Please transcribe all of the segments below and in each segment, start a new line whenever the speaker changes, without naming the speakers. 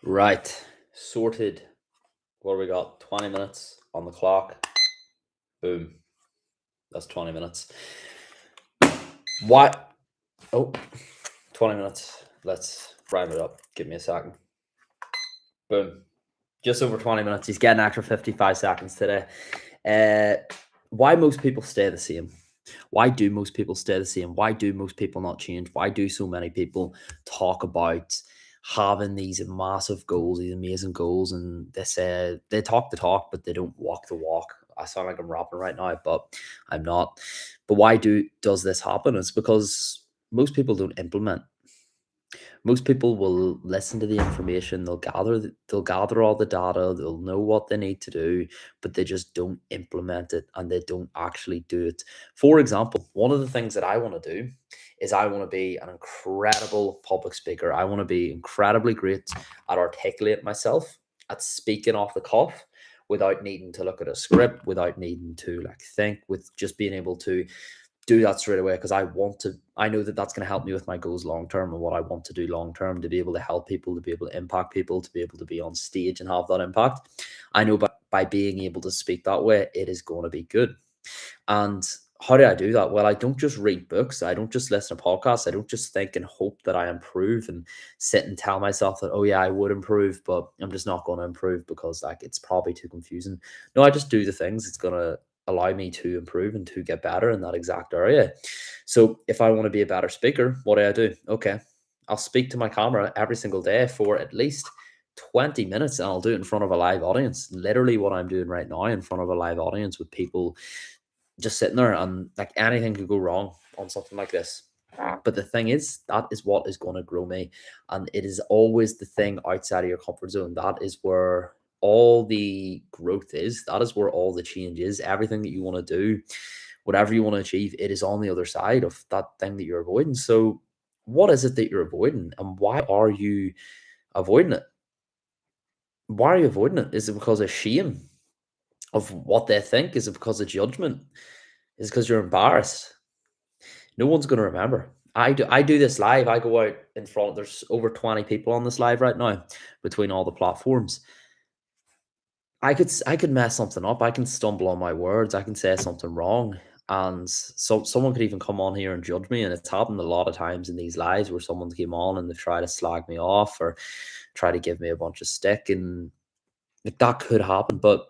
Right. Sorted. What do we got? 20 minutes on the clock. Boom. That's 20 minutes. What? Oh, 20 minutes. Let's round it up. Give me a second. Boom. Just over 20 minutes. He's getting an extra 55 seconds today. Uh, why most people stay the same? Why do most people stay the same? Why do most people not change? Why do so many people talk about having these massive goals, these amazing goals, and they say they talk the talk, but they don't walk the walk? I sound like I'm rapping right now, but I'm not. But why does this happen? It's because most people don't implement. Most people will listen to the information, they'll gather all the data, they'll know what they need to do, but they just don't implement it and they don't actually do it. For example, one of the things that I want to do is I want to be an incredible public speaker. I want to be incredibly great at articulate myself, at speaking off the cuff without needing to look at a script, without needing to like think, with just being able to do that straight away because I know that that's going to help me with my goals long term and what I want to do long term, to be able to help people, to be able to impact people, to be able to be on stage and have that impact. I know by being able to speak that way, it is going to be good. And how do I do that? Well, I don't just read books. I don't just listen to podcasts. I don't just think and hope that I improve and sit and tell myself that, oh, yeah, I would improve, but I'm just not going to improve because like it's probably too confusing. No, I just do the things it's going to allow me to improve and to get better in that exact area. So if I want to be a better speaker, what do? Okay, I'll speak to my camera every single day for at least 20 minutes and I'll do it in front of a live audience. Literally what I'm doing right now in front of a live audience with people just sitting there, and like anything could go wrong on something like this. But the thing is, that is what is going to grow me. And it is always the thing outside of your comfort zone. That is where all the growth is. That is where all the change is. Everything that you want to do, whatever you want to achieve, it is on the other side of that thing that you're avoiding. So, what is it that you're avoiding? And why are you avoiding it? Why are you avoiding it? Is it because of shame of what they think? Is it because of judgment? Is it because you're embarrassed? No one's gonna remember. I do this live. I go out in front. There's over 20 people on this live right now between all the platforms. I could mess something up. I can stumble on my words. I can say something wrong, and so someone could even come on here and judge me. And it's happened a lot of times in these lives where someone came on and they've tried to slag me off or try to give me a bunch of stick, and like that could happen. But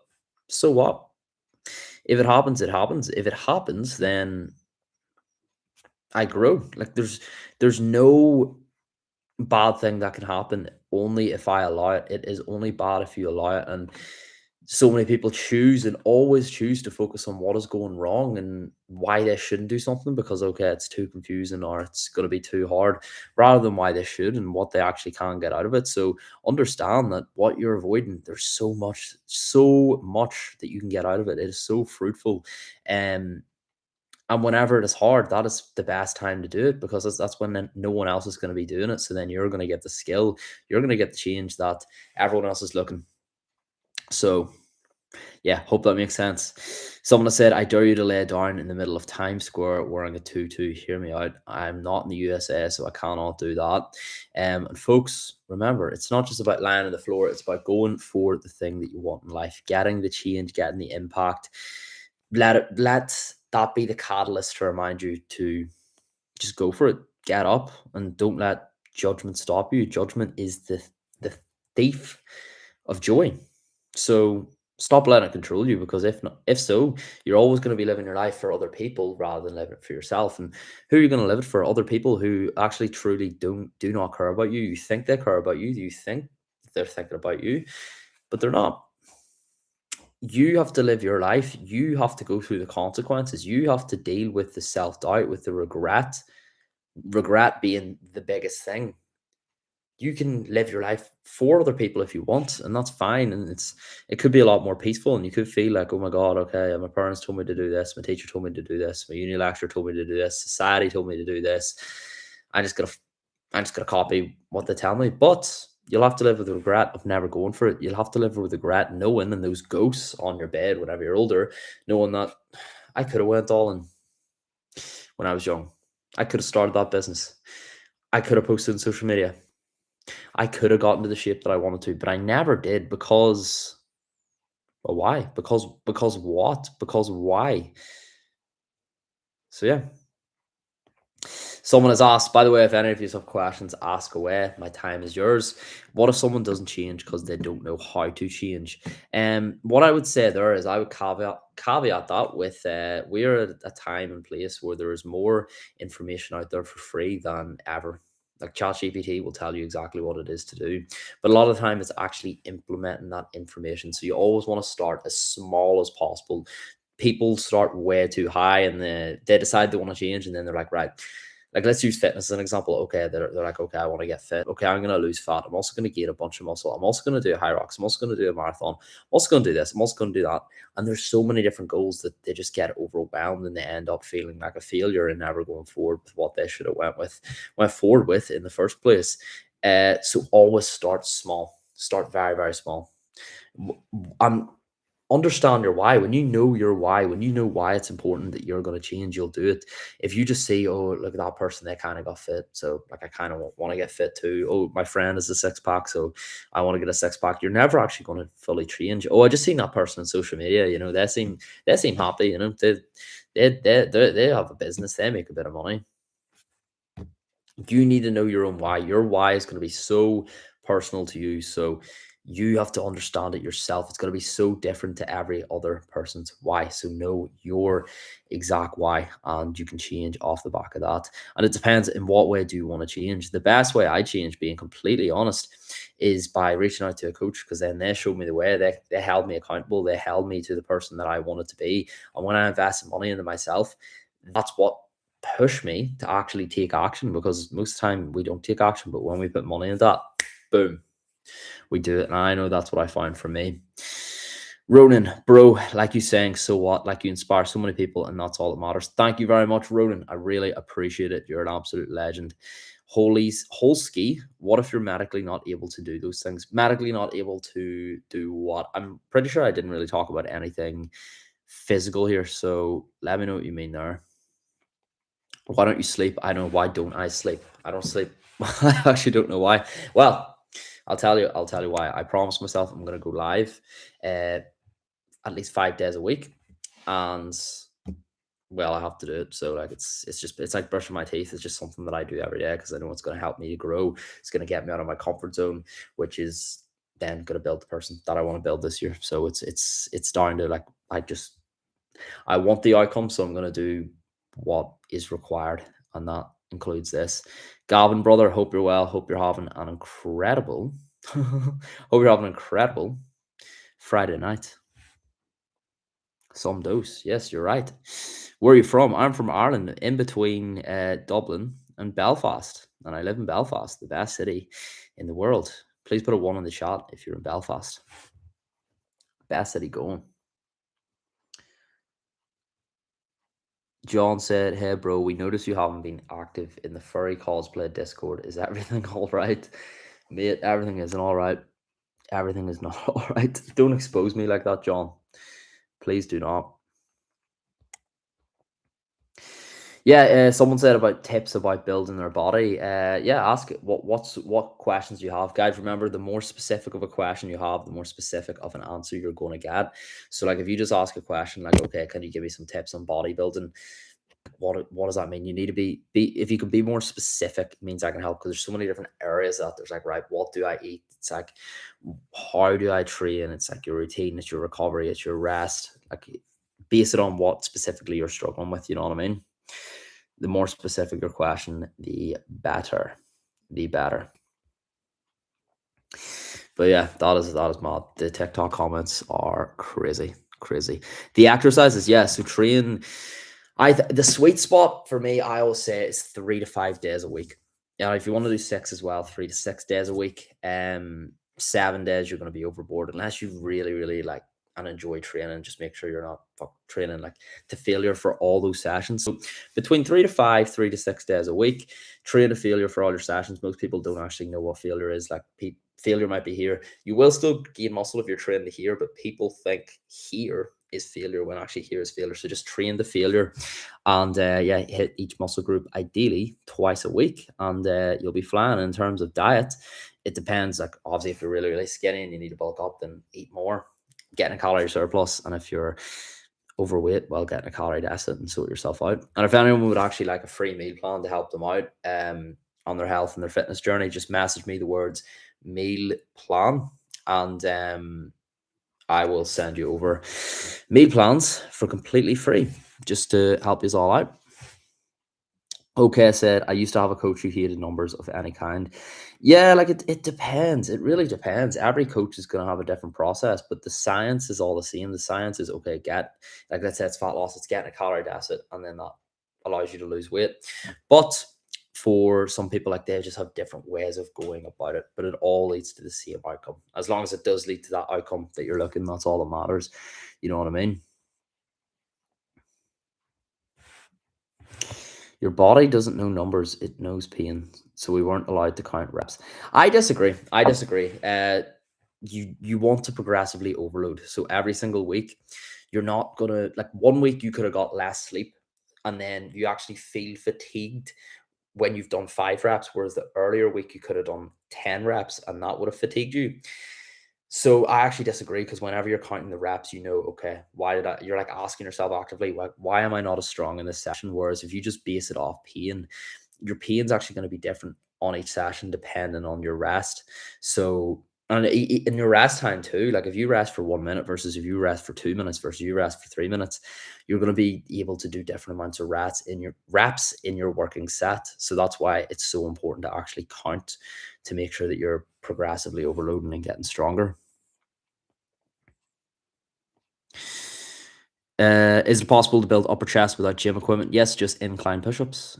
so what? If it happens, it happens. If it happens, then I grow. Like there's no bad thing that can happen only if I allow it. It is only bad if you allow it. And so many people choose and always choose to focus on what is going wrong and why they shouldn't do something because okay, it's too confusing or it's going to be too hard, rather than why they should and what they actually can get out of it. So understand that what you're avoiding, there's so much that you can get out of it. It is so fruitful. Um and whenever it is hard, that is the best time to do it because that's when then no one else is going to be doing it. So then you're going to get the skill, you're going to get the change that everyone else is looking. So yeah, hope that makes sense. Someone has said, I dare you to lay down in the middle of Times Square wearing a tutu. Hear me out. I'm not in the USA, so I cannot do that. And folks, remember, it's not just about lying on the floor, it's about going for the thing that you want in life, getting the change, getting the impact. Let that be the catalyst to remind you to just go for it. Get up and don't let judgment stop you. Judgment is the thief of joy. So stop letting it control you because if so, you're always going to be living your life for other people rather than living it for yourself. And who are you going to live it for? Other people who actually truly do not care about you. You think they care about you. You think they're thinking about you, but they're not. You have to live your life. You have to go through the consequences. You have to deal with the self doubt, with the regret being the biggest thing. You can live your life for other people if you want, and that's fine. And it could be a lot more peaceful, and you could feel like, oh my god, okay, my parents told me to do this, my teacher told me to do this, my uni lecturer told me to do this, society told me to do this. I just gotta, I'm just gonna copy what they tell me. But you'll have to live with the regret of never going for it. You'll have to live with regret knowing, and those ghosts on your bed whenever you're older, knowing that I could have went all in when I was young. I could have started that business. I could have posted on social media. I could have gotten to the shape that I wanted to, but I never did because, well, why? Because what? Because why? So yeah. Someone has asked, by the way, if any of you have questions, ask away. My time is yours. What if someone doesn't change because they don't know how to change? What I would say there is I would caveat that with we're at a time and place where there is more information out there for free than ever. Like ChatGPT will tell you exactly what it is to do, but a lot of the time it's actually implementing that information. So you always want to start as small as possible. People start way too high and they decide they want to change, and then they're like, right, like let's use fitness as an example. Okay, they're like, okay, I want to get fit. Okay, I'm going to lose fat. I'm also going to gain a bunch of muscle. I'm also going to do a high rocks. I'm also going to do a marathon. I'm also going to do this. I'm also going to do that. And there's so many different goals that they just get overwhelmed and they end up feeling like a failure and never going forward with what they should have went forward with in the first place. So always start small. Start very, very small. I'm understand your why. When you know your why, when you know why it's important that you're going to change, you'll do it. If you just say, oh, look at that person, they kind of got fit, so like I kind of want to get fit too. Oh, my friend has a six-pack, so I want to get a six-pack. You're never actually going to fully change. Oh, I just seen that person on social media, they seem happy, they have a business, they make a bit of money. You need to know your own why. Your why is going to be so personal to you. So you have to understand it yourself. It's going to be so different to every other person's why. So know your exact why, and you can change off the back of that. And it depends in what way do you want to change. The best way I change, being completely honest, is by reaching out to a coach, because then they showed me the way. They held me accountable. They held me to the person that I wanted to be. And when I invested money into myself, that's what push me to actually take action, because most of the time we don't take action, but when we put money in that, boom, we do it. And I know that's what I found for me. Ronan, bro, like you saying, so what? Like you inspire so many people, and that's all that matters. Thank you very much, Ronan. I really appreciate it. You're an absolute legend. Holski, what if you're medically not able to do those things? Medically not able to do what? I'm pretty sure I didn't really talk about anything physical here, so let me know what you mean there. Why don't you sleep? I know. Why don't I sleep? I don't sleep. I actually don't know why. Well, I'll tell you. I'll tell you why. I promised myself I'm going to go live, at least 5 days a week, and well, I have to do it. So like, it's like brushing my teeth. It's just something that I do every day because I know it's going to help me to grow. It's going to get me out of my comfort zone, which is then going to build the person that I want to build this year. So it's down to like I want the outcome, so I'm going to do what is required, and that includes this. Gavin, brother, hope you're well. Hope you're having an incredible, hope you're having an incredible Friday night. Some dose. Yes, you're right. Where are you from? I'm from Ireland, in between Dublin and Belfast, and I live in Belfast, the best city in the world. Please put a one in the chat if you're in Belfast. Best city going. John said, hey, bro, we noticed you haven't been active in the furry cosplay Discord. Is everything all right? Mate, everything isn't all right. Everything is not all right. Don't expose me like that, John. Please do not. Yeah, someone said about tips about building their body. Yeah, ask it. What questions you have, guys. Remember, the more specific of a question you have, the more specific of an answer you're going to get. So, like, if you just ask a question like, "Okay, can you give me some tips on bodybuilding?" What does that mean? You need to be if you can be more specific, it means I can help, because there's so many different areas that there's like, right, what do I eat? It's like, how do I train? It's like your routine, it's your recovery, it's your rest. Like, base it on what specifically you're struggling with. You know what I mean? The more specific your question, the better. The better. But yeah, that is mad. The TikTok comments are crazy, crazy. The exercises, yeah. So train. The sweet spot for me, I always say, is 3 to 5 days a week. Yeah, if you want to do 6 as well, 3 to 6 days a week. 7 days you're going to be overboard unless you really, really like and enjoy training. Just make sure you're not training like to failure for all those sessions. So between 3 to 5, 3 to 6 days a week, train to failure for all your sessions. Most people don't actually know what failure is. Like failure might be here. You will still gain muscle if you're training to here, but people think here is failure when actually here is failure. So just train the failure, and yeah, hit each muscle group ideally twice a week, and you'll be flying. In terms of diet, it depends. Like obviously, if you're really, really skinny and you need to bulk up, then eat more, getting a calorie surplus. And if you're overweight, well, getting a calorie deficit and sort yourself out. And if anyone would actually like a free meal plan to help them out on their health and their fitness journey, just message me the words meal plan, and I will send you over meal plans for completely free, just to help you all out. Okay, said, I used to have a coach who hated numbers of any kind. Yeah, like it depends. It really depends. Every coach is going to have a different process, but the science is all the same. The science is okay, like let's say it's fat loss, it's getting a calorie deficit, and then that allows you to lose weight. But for some people, like they just have different ways of going about it, but it all leads to the same outcome. As long as it does lead to that outcome that you're looking, that's all that matters. You know what I mean? Your body doesn't know numbers, it knows pain. So we weren't allowed to count reps. I disagree. I disagree. You want to progressively overload. So every single week, you're not gonna, like, one week you could have got less sleep, and then you actually feel fatigued when you've done 5 reps, whereas the earlier week you could have done 10 reps and that would have fatigued you. So I actually disagree, because whenever you're counting the reps, you know, okay, why did I? You're like asking yourself actively, why am I not as strong in this session? Whereas if you just base it off pain, your pain's actually going to be different on each session depending on your rest. So, and in your rest time too, like if you rest for 1 minute versus if you rest for 2 minutes versus you rest for 3 minutes, you're going to be able to do different amounts of reps in your working set. So that's why it's so important to actually count, to make sure that you're progressively overloading and getting stronger. Is it possible to build upper chest without gym equipment? Yes, just incline push-ups.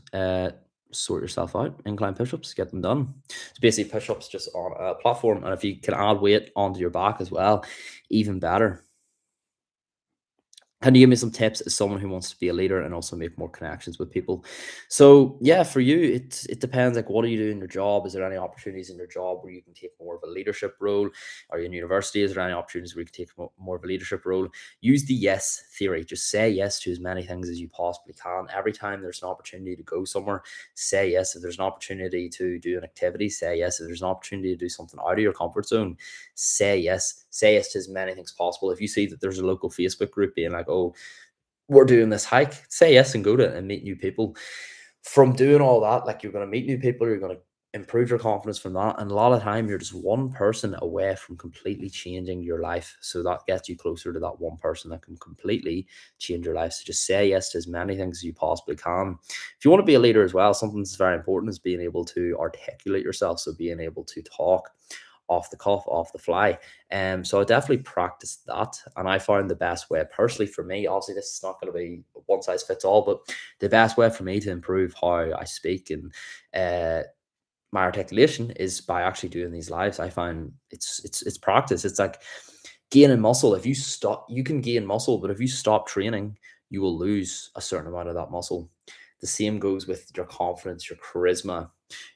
Sort yourself out. Incline push-ups, get them done. It's basically push-ups just on a platform, and if you can add weight onto your back as well, even better. Can you give me some tips as someone who wants to be a leader and also make more connections with people? So yeah, for you, it depends. Like, what do you do in your job? Is there any opportunities in your job where you can take more of a leadership role? Are you in university? Is there any opportunities where you can take more of a leadership role? Use the yes theory. Just say yes to as many things as you possibly can. Every time there's an opportunity to go somewhere, say yes. If there's an opportunity to do an activity, say yes. If there's an opportunity to do something out of your comfort zone, say yes. Say yes to as many things possible. If you see that there's a local Facebook group being like, oh, we're doing this hike, say yes and go to it and meet new people. From doing all that, like, you're going to meet new people, you're going to improve your confidence from that. And a lot of the time, you're just one person away from completely changing your life. So that gets you closer to that one person that can completely change your life. So just say yes to as many things as you possibly can. If you want to be a leader as well, something that's very important is being able to articulate yourself. So being able to talk off the cuff, off the fly. So I definitely practiced that, and I found the best way personally for me. Obviously, this is not going to be one size fits all, but the best way for me to improve how I speak and my articulation is by actually doing these lives. I find it's practice. It's like gaining muscle. If you stop, you can gain muscle, but if you stop training, you will lose a certain amount of that muscle. The same goes with your confidence, your charisma,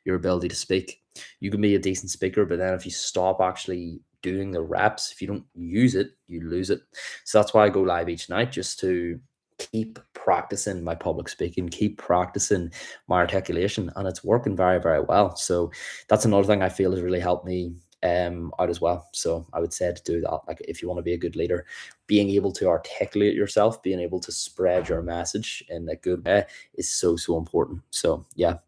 your ability to speak. You can be a decent speaker, but then if you stop actually doing the reps, if you don't use it, you lose it. So that's why I go live each night, just to keep practicing my public speaking, keep practicing my articulation, and it's working very, very well. So that's another thing I feel has really helped me out as well. So I would say to do that. Like, if you want to be a good leader, being able to articulate yourself, being able to spread your message in a good way is so, so important. So yeah,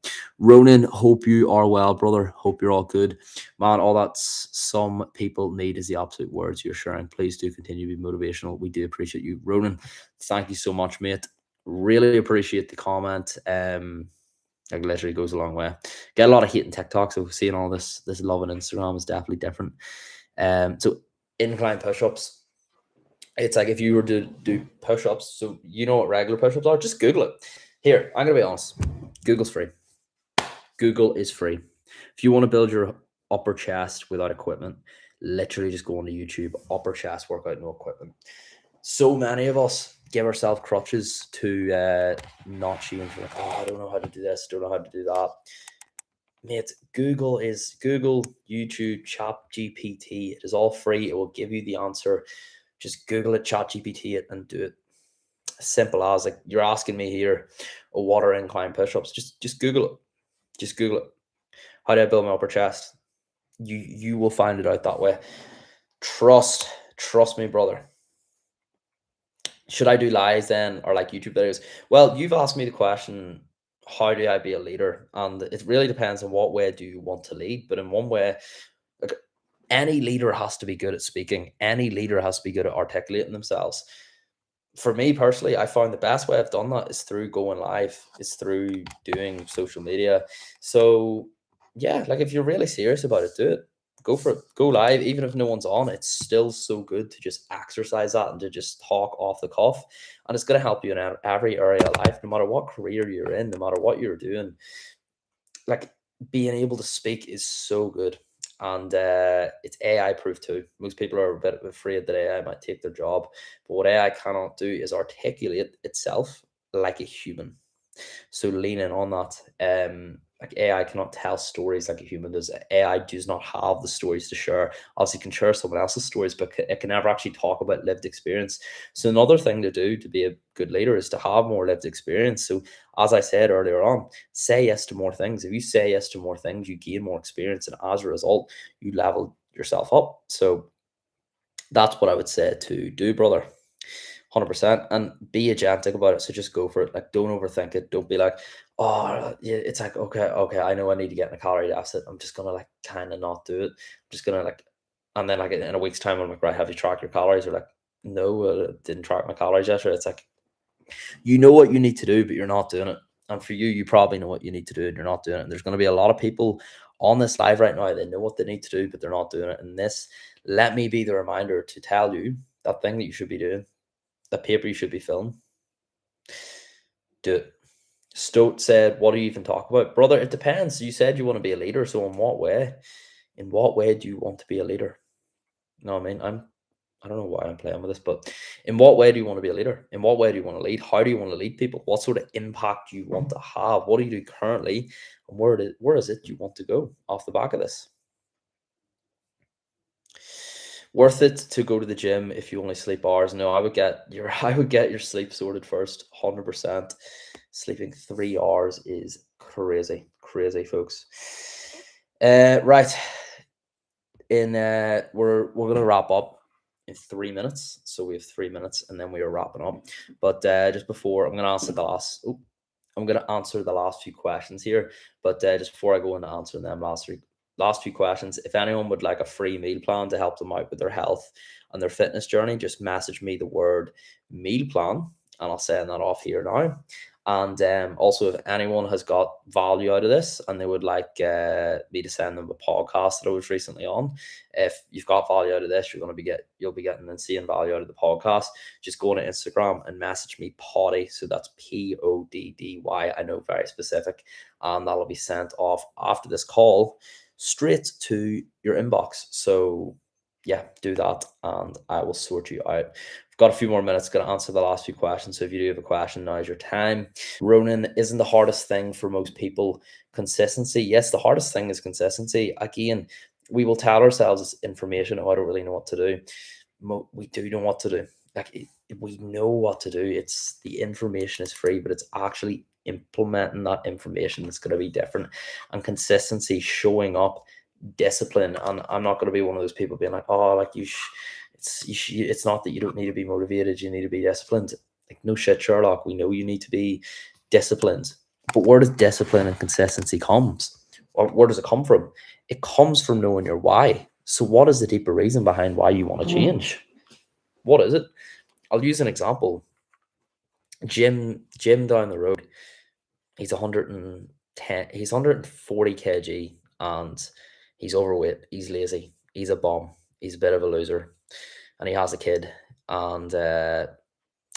Ronan, hope you are well, brother. Hope you're all good, man. All that some people need is the absolute words you're sharing. Please do continue to be motivational. We do appreciate you, Ronan. Thank you so much, mate. Really appreciate the comment. Like, literally goes a long way. Get a lot of hate in TikTok, so seeing all this love on Instagram is definitely different. So incline push-ups. It's like, if you were to do push-ups, so you know what regular push-ups are, just Google it. Here, I'm gonna be honest. Google's free. Google is free. If you want to build your upper chest without equipment, literally just go onto YouTube, upper chest workout, no equipment. So many of us give ourselves crutches to not change. Like, oh, I don't know how to do this, don't know how to do that. Mate, Google, YouTube, Chat GPT. It is all free. It will give you the answer. Just Google it, Chat GPT it, and do it. Simple as, like, you're asking me here, oh, what are incline push-ups? Just Google it. Just Google it. How do I build my upper chest? You will find it out that way. Trust me, brother. Should I do lives then, or like YouTube videos? Well, you've asked me the question, how do I be a leader? And it really depends on what way do you want to lead. But in one way, like, any leader has to be good at speaking. Any leader has to be good at articulating themselves. For me personally, I found the best way I've done that is through going live, is through doing social media. So yeah, like if you're really serious about it, do it. Go for it. Go live, even if no one's on. It's still so good to just exercise that and to just talk off the cuff. And it's going to help you in every area of life, no matter what career you're in, no matter what you're doing. Like being able to speak is so good. And it's AI proof too. Most people are a bit afraid that AI might take their job, but what AI cannot do is articulate itself like a human. So lean in on that. Like AI cannot tell stories like a human does. AI does not have the stories to share. Obviously, it can share someone else's stories, but it can never actually talk about lived experience. So another thing to do to be a good leader is to have more lived experience. So as I said earlier on, say yes to more things. If you say yes to more things, you gain more experience, and as a result, you level yourself up. So that's what I would say to do, brother. 100%, and be agentic about it. So just go for it. Like, don't overthink it. Don't be like, oh, yeah, it's like, okay, I know I need to get in a calorie deficit. I'm just gonna like kind of not do it. I'm just gonna like, and then like in a week's time, I'm like, right, have you tracked your calories? Or like, no, didn't track my calories yesterday. It's like, you know what you need to do, but you're not doing it. And for you, you probably know what you need to do and you're not doing it. And there's going to be a lot of people on this live right now. They know what they need to do, but they're not doing it. And this, let me be the reminder to tell you that thing that you should be doing, the paper you should be filling, do it. Stoat said, what do you even talk about? Brother, it depends. You said you want to be a leader. So in what way? In what way do you want to be a leader? No, I mean, I don't know why I'm playing with this, but in what way do you want to be a leader? In what way do you want to lead? How do you want to lead people? What sort of impact do you want to have? What do you do currently? And where is it you want to go off the back of this? Worth it to go to the gym if you only sleep hours? No, I would get your sleep sorted first, 100%. Sleeping 3 hours is crazy, folks. Right. We're gonna wrap up in 3 minutes. So we have 3 minutes and then we are wrapping up. But just before I'm gonna answer the last few questions here. But just before I go into answering them last few questions, if anyone would like a free meal plan to help them out with their health and their fitness journey, just message me the word meal plan and I'll send that off here now. And also, if anyone has got value out of this and they would like me to send them a podcast that I was recently on, if you've got value out of this, you'll be getting and seeing value out of the podcast. Just go on to Instagram and message me Poddy. So that's Poddy. I know, very specific, and that'll be sent off after this call straight to your inbox. So yeah, do that, and I will sort you out. Got a few more minutes, going to answer the last few questions. So if you do have a question, now is your time. Ronan, isn't the hardest thing for most people consistency? Yes, the hardest thing is consistency. Again, we will tell ourselves information. Oh, I don't really know what to do. We do know what to do. We know what to do. It's the information is free, but it's actually implementing that information that's going to be different. And consistency, showing up, discipline. And I'm not going to be one of those people being like, oh, like it's not that you don't need to be motivated, you need to be disciplined. Like, no shit, Sherlock, we know you need to be disciplined, but where does discipline and consistency comes, or where does it come from? It comes from knowing your why. So what is the deeper reason behind why you want to change? What is it? I'll use an example. Jim down the road, he's 140 kg, and he's overweight, he's lazy, he's a bum, he's a bit of a loser, and he has a kid, and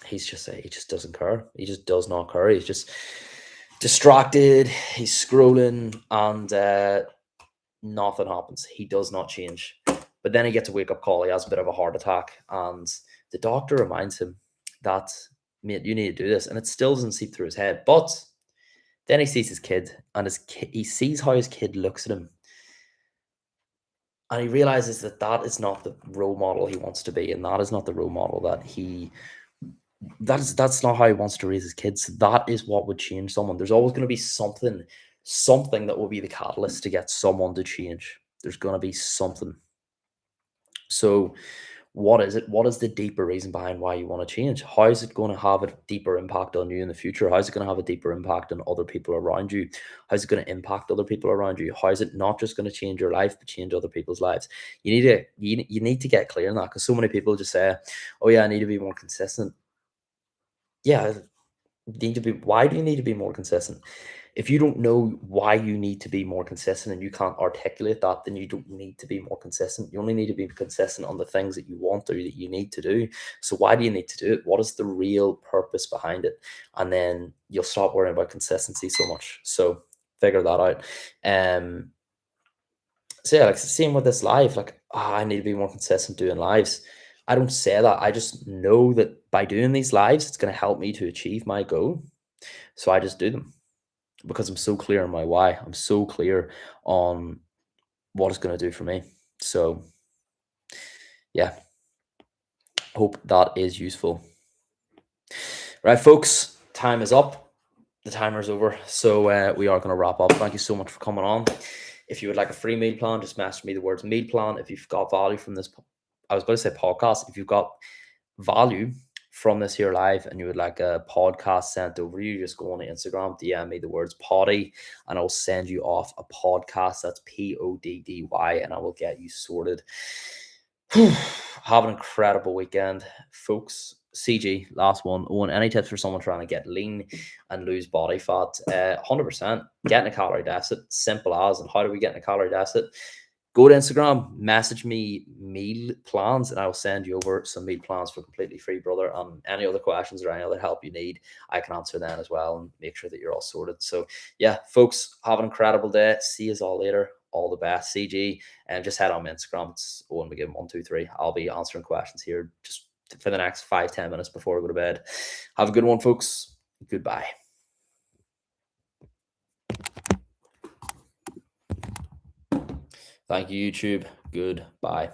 he just doesn't care. He just does not care. He's just distracted. He's scrolling, and nothing happens. He does not change. But then he gets a wake up call. He has a bit of a heart attack, and the doctor reminds him that, mate, you need to do this, and it still doesn't seep through his head. But then he sees his kid, and he sees how his kid looks at him, and he realizes that that is not the role model he wants to be, and that is not the role model that's not how he wants to raise his kids. That is what would change someone. There's always going to be something that will be the catalyst to get someone to change. There's going to be something. So what is it? What is the deeper reason behind why you want to change? How is it going to have a deeper impact on you in the future? How is it going to have a deeper impact on other people around you? How is it going to impact other people around you? How is it not just going to change your life, but change other people's lives? You need to get clear on that, because so many people just say, "Oh yeah, I need to be more consistent." Yeah, need to be. Why do you need to be more consistent? If you don't know why you need to be more consistent and you can't articulate that, then you don't need to be more consistent. You only need to be consistent on the things that you want or that you need to do. So why do you need to do it? What is the real purpose behind it? And then you'll stop worrying about consistency so much. So figure that out. So yeah, like same with this live, like, I need to be more consistent doing lives. I don't say that. I just know that by doing these lives, it's going to help me to achieve my goal. So I just do them because I'm so clear on my why. I'm so clear on what it's going to do for me. So yeah, hope that is useful. Right, folks, time is up. The timer's over. So we are going to wrap up. Thank you so much for coming on. If you would like a free meal plan, just message me the words meal plan. If you've got value from this, I was about to say podcast. If you've got value from this here live and you would like a podcast sent over you, just go on to Instagram, DM me the words poddy, and I'll send you off a podcast. That's PODDY, and I will get you sorted. Have an incredible weekend, folks. CG, last one. Owen, any tips for someone trying to get lean and lose body fat? 100%. Get in a calorie deficit. Simple as. And how do we get in a calorie deficit? Go to Instagram, message me meal plans, and I'll send you over some meal plans for completely free, brother. Any other questions or any other help you need, I can answer them as well and make sure that you're all sorted. So yeah, folks, have an incredible day. See you all later. All the best, CG, and just head on my Instagram. It's Owen McGinn 123. I'll be answering questions here just for the next 5-10 minutes before I go to bed. Have a good one, folks. Goodbye. Thank you, YouTube. Goodbye.